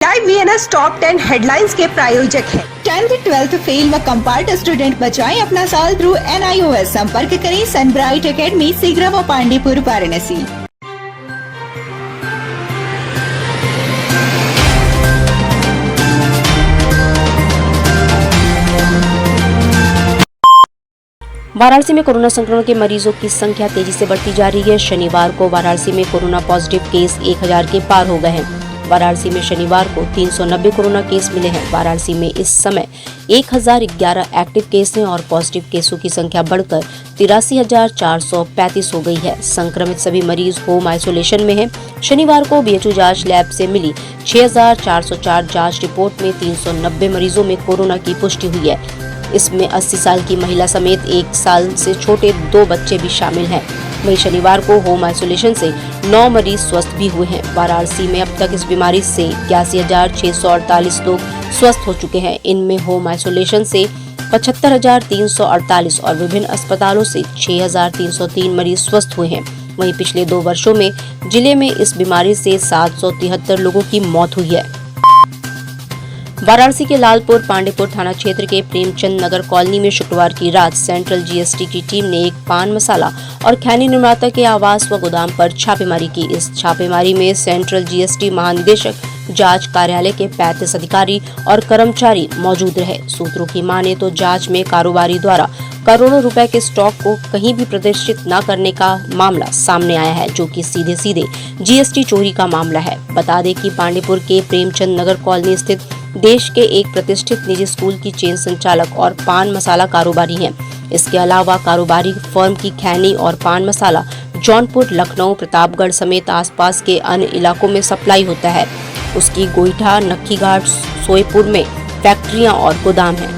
Live VNS top 10 headlines के प्रायोजक हैं। 10th 12th फेल व कंपार्ट स्टूडेंट बचाएं अपना साल थ्रू NIOS। संपर्क करें सनब्राइट एकेडमी सीगरा व पांडेपुर वाराणसी। वाराणसी में कोरोना संक्रमण के मरीजों की संख्या तेजी से बढ़ती जा रही है। शनिवार को वाराणसी में कोरोना पॉजिटिव केस 1000 के पार हो गए हैं। वाराणसी में शनिवार को 390 कोरोना केस मिले हैं। वाराणसी में इस समय 1011 एक्टिव केस हैं और पॉजिटिव केसों की संख्या बढ़कर 83,435 हो गई है। संक्रमित सभी मरीज होम आइसोलेशन में हैं। शनिवार को BHU जांच लैब से मिली 6,404 जांच रिपोर्ट में 390 मरीजों में कोरोना की पुष्टि हुई है। इसमें 80 साल की महिला समेत 1 साल से छोटे 2 बच्चे भी शामिल हैं। वहीं शनिवार को होम आइसोलेशन से 9 मरीज स्वस्थ भी हुए हैं। वाराणसी में अब तक इस बीमारी से 81,648 लोग स्वस्थ हो चुके हैं। इनमें होम आइसोलेशन से 75,348 और विभिन्न अस्पतालों से 6,303 मरीज स्वस्थ हुए हैं। वहीं पिछले 2 वर्षों में जिले में इस बीमारी से 773 लोगों की मौत हुई है। वाराणसी के लालपुर पांडेपुर थाना क्षेत्र के प्रेमचंद नगर कॉलोनी में शुक्रवार की रात सेंट्रल GST की टीम ने एक पान मसाला और खैनी निर्माता के आवास व गोदाम पर छापेमारी की। इस छापेमारी में सेंट्रल GST महानिदेशक जांच कार्यालय के 35 अधिकारी और कर्मचारी मौजूद रहे। सूत्रों की माने तो जांच में कारोबारी द्वारा करोड़ों रुपए के स्टॉक को कहीं भी प्रदर्शित न करने का मामला सामने आया है, जो कि सीधे GST चोरी का मामला है। बता दें कि पांडेपुर के प्रेमचंद नगर कॉलोनी स्थित देश के एक प्रतिष्ठित निजी स्कूल की चेन संचालक और पान मसाला कारोबारी हैं। इसके अलावा कारोबारी फर्म की खैनी और पान मसाला जौनपुर, लखनऊ, प्रतापगढ़ समेत आसपास के अन्य इलाकों में सप्लाई होता है। उसकी गोईठा, नक्खीघाट, सोयपुर में फैक्ट्रियां और गोदाम हैं।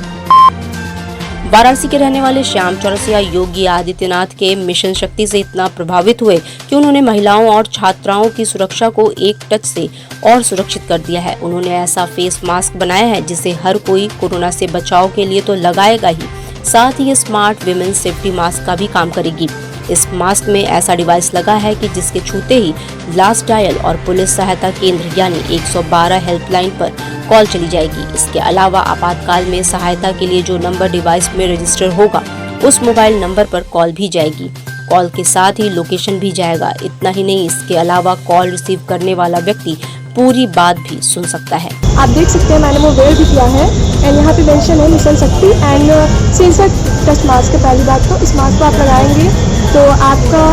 वाराणसी के रहने वाले श्याम चौरसिया योगी आदित्यनाथ के मिशन शक्ति से इतना प्रभावित हुए कि उन्होंने महिलाओं और छात्राओं की सुरक्षा को एक टच से और सुरक्षित कर दिया है। उन्होंने ऐसा फेस मास्क बनाया है जिसे हर कोई कोरोना से बचाव के लिए तो लगाएगा ही, साथ ही ये स्मार्ट विमेन सेफ्टी मास्क का भी काम करेगी। इस मास्क में ऐसा डिवाइस लगा है कि जिसके छूते ही लास्ट डायल और पुलिस सहायता केंद्र यानी 112 हेल्पलाइन पर कॉल चली जाएगी। इसके अलावा आपातकाल में सहायता के लिए जो नंबर डिवाइस में रजिस्टर होगा उस मोबाइल नंबर पर कॉल भी जाएगी। कॉल के साथ ही लोकेशन भी जाएगा। इतना ही नहीं, इसके अलावा कॉल रिसीव करने वाला व्यक्ति पूरी बात भी सुन सकता है। आप देख सकते हैं मैंने वो वेयर भी किया है एंड यहाँ पे मेंशन है मिशन शक्ति एंड सेंसर टच मास्क है। पहली बात तो इस मास्क को आप लगाएंगे तो आपका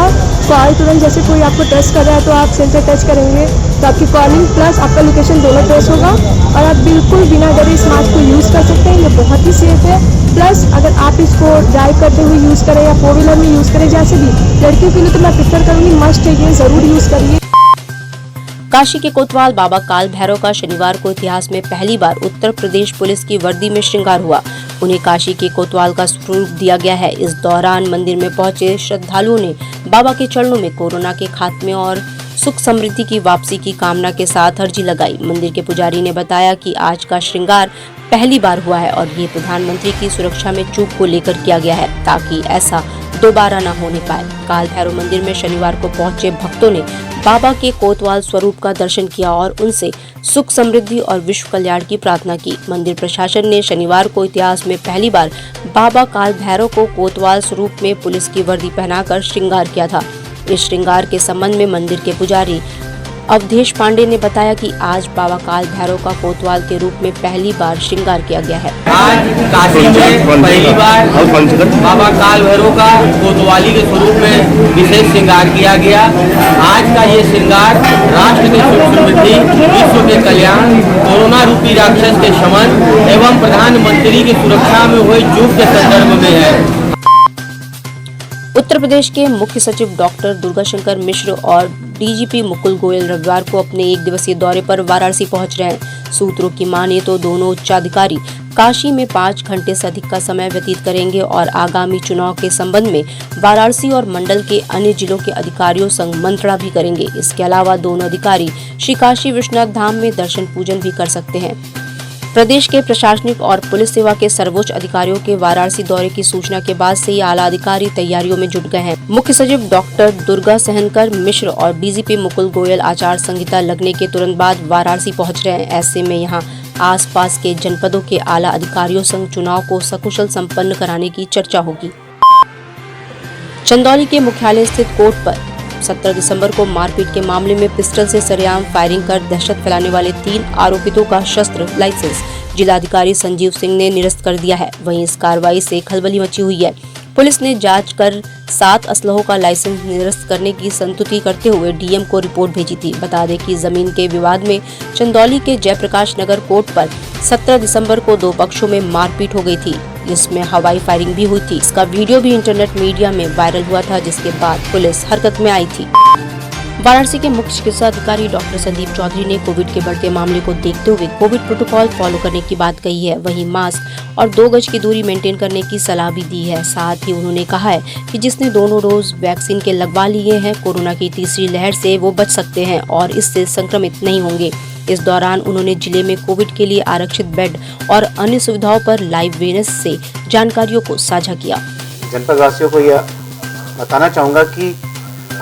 कॉल तुरंत, जैसे कोई आपको टच कर रहा है तो आप सेंसर टच करेंगे तो आपकी कॉलिंग प्लस आपका लोकेशन दोनों ट्रेस होगा और आप बिल्कुल बिना डरे इस मास्क को यूज़ कर सकते हैं। ये बहुत ही सेफ है। प्लस अगर आप इसको ड्राइव करते हुए यूज़ करें या 4 व्हीलर में यूज़ करें, जैसे भी लड़कियों के लिए तो मैं प्रेफर करूँगी मस्ट है, ये ज़रूर यूज़ करिए। काशी के कोतवाल बाबा काल भैरव का शनिवार को इतिहास में पहली बार उत्तर प्रदेश पुलिस की वर्दी में श्रृंगार हुआ। उन्हें काशी के कोतवाल का स्वरूप दिया गया है। इस दौरान मंदिर में पहुंचे श्रद्धालुओं ने बाबा के चरणों में कोरोना के खात्मे और सुख समृद्धि की वापसी की कामना के साथ अर्जी लगाई। मंदिर के पुजारी ने बताया कि आज का श्रृंगार पहली बार हुआ है और ये प्रधानमंत्री की सुरक्षा में चूक को लेकर किया गया है ताकि ऐसा दोबारा न होने पाए। काल भैरव मंदिर में शनिवार को पहुंचे भक्तों ने बाबा के कोतवाल स्वरूप का दर्शन किया और उनसे सुख समृद्धि और विश्व कल्याण की प्रार्थना की। मंदिर प्रशासन ने शनिवार को इतिहास में पहली बार बाबा काल भैरव को कोतवाल स्वरूप में पुलिस की वर्दी पहनाकर श्रृंगार किया था। इस श्रृंगार के संबंध में मंदिर के पुजारी अवधेश पांडे ने बताया कि आज बाबा काल भैरव का कोतवाल के रूप में पहली बार श्रृंगार किया गया है। आज काशी में पहली बार बाबा काल भैरव का कोतवाली के स्वरूप में विशेष श्रृंगार किया गया। आज का ये श्रृंगार राष्ट्र की सुख समृद्धि, विश्व के कल्याण, कोरोना रूपी राक्षस के शमन एवं प्रधानमंत्री की सुरक्षा में हुए चूक के संदर्भ में है। उत्तर प्रदेश के मुख्य सचिव डॉक्टर दुर्गाशंकर मिश्र और DGP मुकुल गोयल रविवार को अपने 1 दिवसीय दौरे पर वाराणसी पहुंच रहे हैं। सूत्रों की माने तो दोनों उच्चाधिकारी काशी में 5 घंटे से अधिक का समय व्यतीत करेंगे और आगामी चुनाव के संबंध में वाराणसी और मंडल के अन्य जिलों के अधिकारियों संग मंत्रणा भी करेंगे। इसके अलावा दोनों अधिकारी श्री काशी विश्वनाथ धाम में दर्शन पूजन भी कर सकते हैं। प्रदेश के प्रशासनिक और पुलिस सेवा के सर्वोच्च अधिकारियों के वाराणसी दौरे की सूचना के बाद से ही आला अधिकारी तैयारियों में जुट गए हैं। मुख्य सचिव डॉक्टर दुर्गा सहनकर मिश्र और डीजीपी मुकुल गोयल आचार संहिता लगने के तुरंत बाद वाराणसी पहुंच रहे हैं। ऐसे में यहां आसपास के जनपदों के आला अधिकारियों संग चुनाव को सकुशल संपन्न कराने की चर्चा होगी। चंदौली के मुख्यालय स्थित कोर्ट पर 17 दिसंबर को मारपीट के मामले में पिस्टल से सरेआम फायरिंग कर दहशत फैलाने वाले 3 आरोपितों का शस्त्र लाइसेंस जिलाधिकारी संजीव सिंह ने निरस्त कर दिया है। वहीं इस कार्रवाई से खलबली मची हुई है। पुलिस ने जांच कर 7 असलहों का लाइसेंस निरस्त करने की संस्तुति करते हुए डीएम को रिपोर्ट भेजी थी। बता दें कि जमीन के विवाद में चंदौली के जयप्रकाश नगर कोर्ट पर 17 दिसंबर को 2 पक्षों में मारपीट हो गई थी। इसमें हवाई फायरिंग भी हुई थी। इसका वीडियो भी इंटरनेट मीडिया में वायरल हुआ था, जिसके बाद पुलिस हरकत में आई थी। वाराणसी के मुख्य चिकित्सा अधिकारी डॉक्टर संदीप चौधरी ने कोविड के बढ़ते मामले को देखते हुए कोविड प्रोटोकॉल फॉलो करने की बात कही है। वहीं मास्क और 2 गज की दूरी मेंटेन करने की सलाह भी दी है। साथ ही उन्होंने कहा है कि जिसने दोनों डोज वैक्सीन के लगवा लिए हैं, कोरोना की तीसरी लहर से वो बच सकते हैं और इससे संक्रमित नहीं होंगे। इस दौरान उन्होंने जिले में कोविड के लिए आरक्षित बेड और अन्य सुविधाओं पर लाइव वेनेस से जानकारियों को साझा किया। जनपद वासियों को यह बताना चाहूँगा कि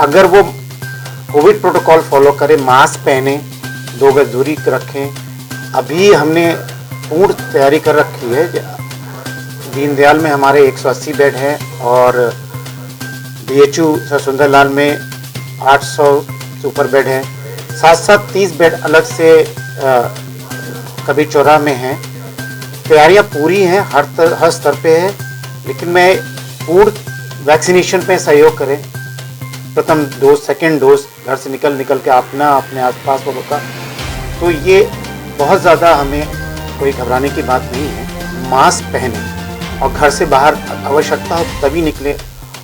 अगर वो कोविड प्रोटोकॉल फॉलो करें, मास्क पहने, 2 गज दूरी रखें। अभी हमने पूर्ण तैयारी कर रखी है। दीनदयाल में हमारे 180 बेड हैं और बीएचयू सर सुंदरलाल में 800 सुपर बेड हैं। साथ 30 बेड अलग से कबीर चौराहा में हैं। तैयारियां पूरी हैं, हर स्तर पे है। लेकिन मैं पूर्ण वैक्सीनेशन पे सहयोग करें। प्रथम डोज, सेकेंड डोज घर से निकल के अपने आसपास वालों का, तो ये बहुत ज़्यादा हमें कोई घबराने की बात नहीं है। मास्क पहने और घर से बाहर आवश्यकता हो तभी निकले।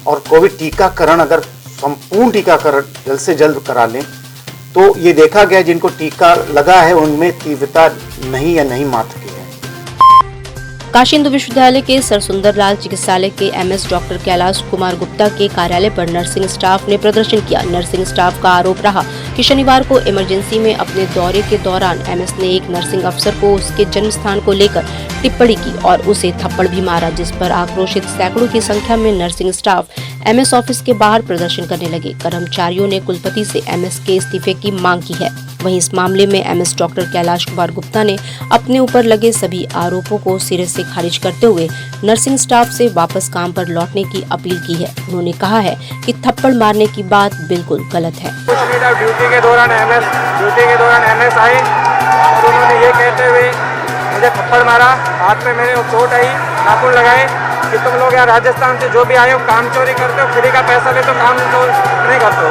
और कोविड टीकाकरण अगर संपूर्ण टीकाकरण जल्द से जल्द करा लें तो ये देखा गया जिनको टीका लगा है उनमें तीव्रता नहीं या नहीं मात्र की है। काशी हिंदू विश्वविद्यालय के सर सुंदरलाल चिकित्सालय के एमएस डॉक्टर कैलाश कुमार गुप्ता के कार्यालय पर नर्सिंग स्टाफ ने प्रदर्शन किया। नर्सिंग स्टाफ का आरोप रहा कि शनिवार को इमरजेंसी में अपने दौरे के दौरान एमएस ने एक नर्सिंग अफसर को उसके जन्म स्थान को लेकर टिप्पणी की और उसे थप्पड़ भी मारा, जिस पर आक्रोशित सैकड़ों की संख्या में नर्सिंग स्टाफ एमएस ऑफिस के बाहर प्रदर्शन करने लगे। कर्मचारियों ने कुलपति से एमएस के इस्तीफे की मांग की है। वहीं इस मामले में एमएस डॉक्टर कैलाश कुमार गुप्ता ने अपने ऊपर लगे सभी आरोपों को सिरे से खारिज करते हुए नर्सिंग स्टाफ से वापस काम पर लौटने की अपील की है। उन्होंने कहा है कि थप्पड़ मारने की बात बिल्कुल गलत है। ड्यूटी के दौरान एमएस आए और उन्होंने ये कहते हुए मुझे थप्पड़ मारा, हाथ में मेरे चोट आई, नाखून लगाए कि तुम लोग यहाँ राजस्थान से जो भी आए हो काम चोरी करते हो, फ्री का पैसा लेते हो, काम तो नहीं करते हो।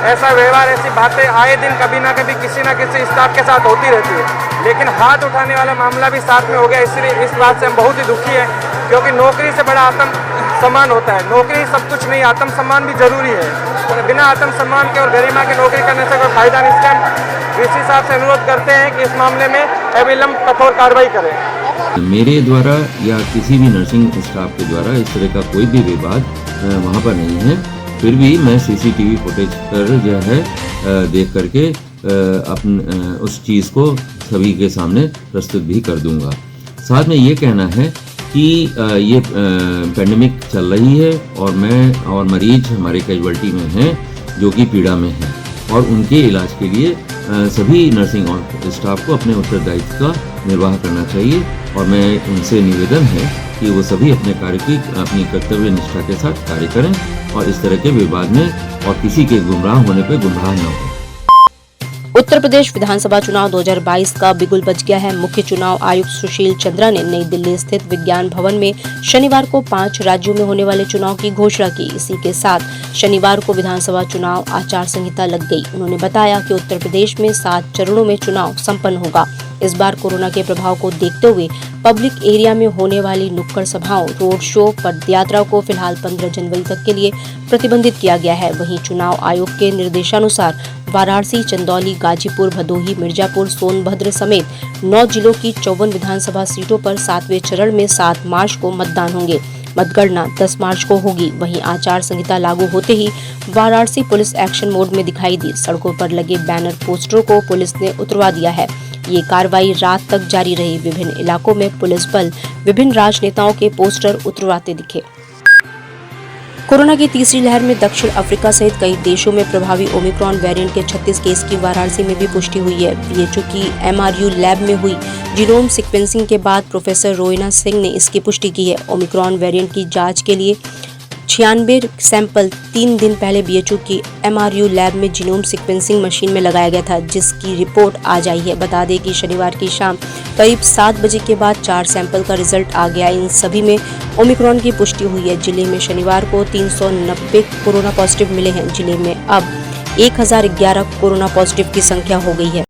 ऐसा व्यवहार, ऐसी बातें आए दिन कभी ना कभी किसी न किसी स्टाफ के साथ होती रहती है। लेकिन हाथ उठाने वाला मामला भी साथ में हो गया। इसलिए इस बात से हम बहुत ही दुखी हैं, क्योंकि नौकरी से बड़ा आत्म सम्मान होता है। नौकरी सब कुछ नहीं, आत्म सम्मान भी जरूरी है। और बिना आत्म सम्मान के और गरिमा की नौकरी करने से कोई फायदा नहीं। इसलिए हम वीसी साहब से अनुरोध करते हैं कि इस मामले में अविलंब कठोर कार्रवाई करें। मेरे द्वारा या किसी भी नर्सिंग स्टाफ के द्वारा इस तरह का कोई भी विवाद वहाँ पर नहीं है। फिर भी मैं सीसीटीवी फुटेज पर जो है देख करके उस चीज़ को सभी के सामने प्रस्तुत भी कर दूंगा। साथ में ये कहना है कि ये पेंडेमिक चल रही है और मैं और मरीज हमारे कैजुअल्टी में हैं जो कि पीड़ा में हैं और उनके इलाज के लिए सभी नर्सिंग और स्टाफ को अपने उत्तरदायित्व का निर्वाह करना चाहिए। और मैं उनसे निवेदन है कि वो सभी अपने कार्य की अपनी कर्तव्य निष्ठा के साथ कार्य करें और इस तरह के विवाद में और किसी के गुमराह होने पर गुमराह न हो। उत्तर प्रदेश विधानसभा चुनाव 2022 का बिगुल बज गया है। मुख्य चुनाव आयुक्त सुशील चंद्रा ने नई दिल्ली स्थित विज्ञान भवन में शनिवार को 5 राज्यों में होने वाले चुनाव की घोषणा की। इसी के साथ शनिवार को विधानसभा चुनाव आचार संहिता लग गई। उन्होंने बताया कि उत्तर प्रदेश में 7 चरणों में चुनाव संपन्न होगा। इस बार कोरोना के प्रभाव को देखते हुए पब्लिक एरिया में होने वाली नुक्कड़ सभाओं, रोड शो, पदयात्रा को फिलहाल 15 जनवरी तक के लिए प्रतिबंधित किया गया है। वहीं चुनाव आयोग के निर्देशानुसार वाराणसी, चंदौली, गाजीपुर, भदोही, मिर्जापुर, सोनभद्र समेत 9 जिलों की 54 विधानसभा सीटों पर 7वें चरण में 7 मार्च को मतदान होंगे। मतगणना 10 मार्च को होगी। वहीं आचार संहिता लागू होते ही वाराणसी पुलिस एक्शन मोड में दिखाई दी। सड़कों पर लगे बैनर पोस्टरों को पुलिस ने उतरवा दिया है। ये कार्रवाई रात तक जारी रही। विभिन्न इलाकों में पुलिस बल विभिन्न राजनेताओं के पोस्टर उतरवाते दिखे। कोरोना की तीसरी लहर में दक्षिण अफ्रीका सहित कई देशों में प्रभावी ओमिक्रॉन वेरिएंट के 36 केस की वाराणसी में भी पुष्टि हुई है। बीएचयू की MRU लैब में हुई जीनोम सीक्वेंसिंग के बाद प्रोफेसर रोइना सिंह ने इसकी पुष्टि की है। ओमिक्रॉन वेरिएंट की जांच के लिए 96 सैंपल 3 दिन पहले बीएचयू की MRU लैब में जीनोम सीक्वेंसिंग मशीन में लगाया गया था, जिसकी रिपोर्ट आज आई है। बता दें कि शनिवार की शाम करीब 7 बजे के बाद 4 सैंपल का रिजल्ट आ गया। इन सभी में ओमिक्रॉन की पुष्टि हुई है। जिले में शनिवार को 390 कोरोना पॉजिटिव मिले हैं। जिले में अब 1011 कोरोना पॉजिटिव की संख्या हो गई है।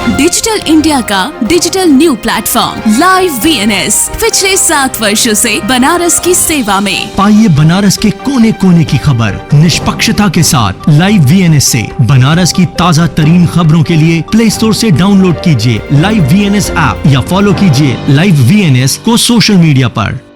डिजिटल इंडिया का digital new platform live VNS पिछले 7 वर्षों से बनारस की सेवा में। पाइए बनारस के कोने कोने की खबर निष्पक्षता के साथ। लाइव VNS से बनारस की ताज़ा तरीन खबरों के लिए प्ले स्टोर से डाउनलोड कीजिए लाइव VNS ऐप या फॉलो कीजिए लाइव VNS को सोशल मीडिया पर।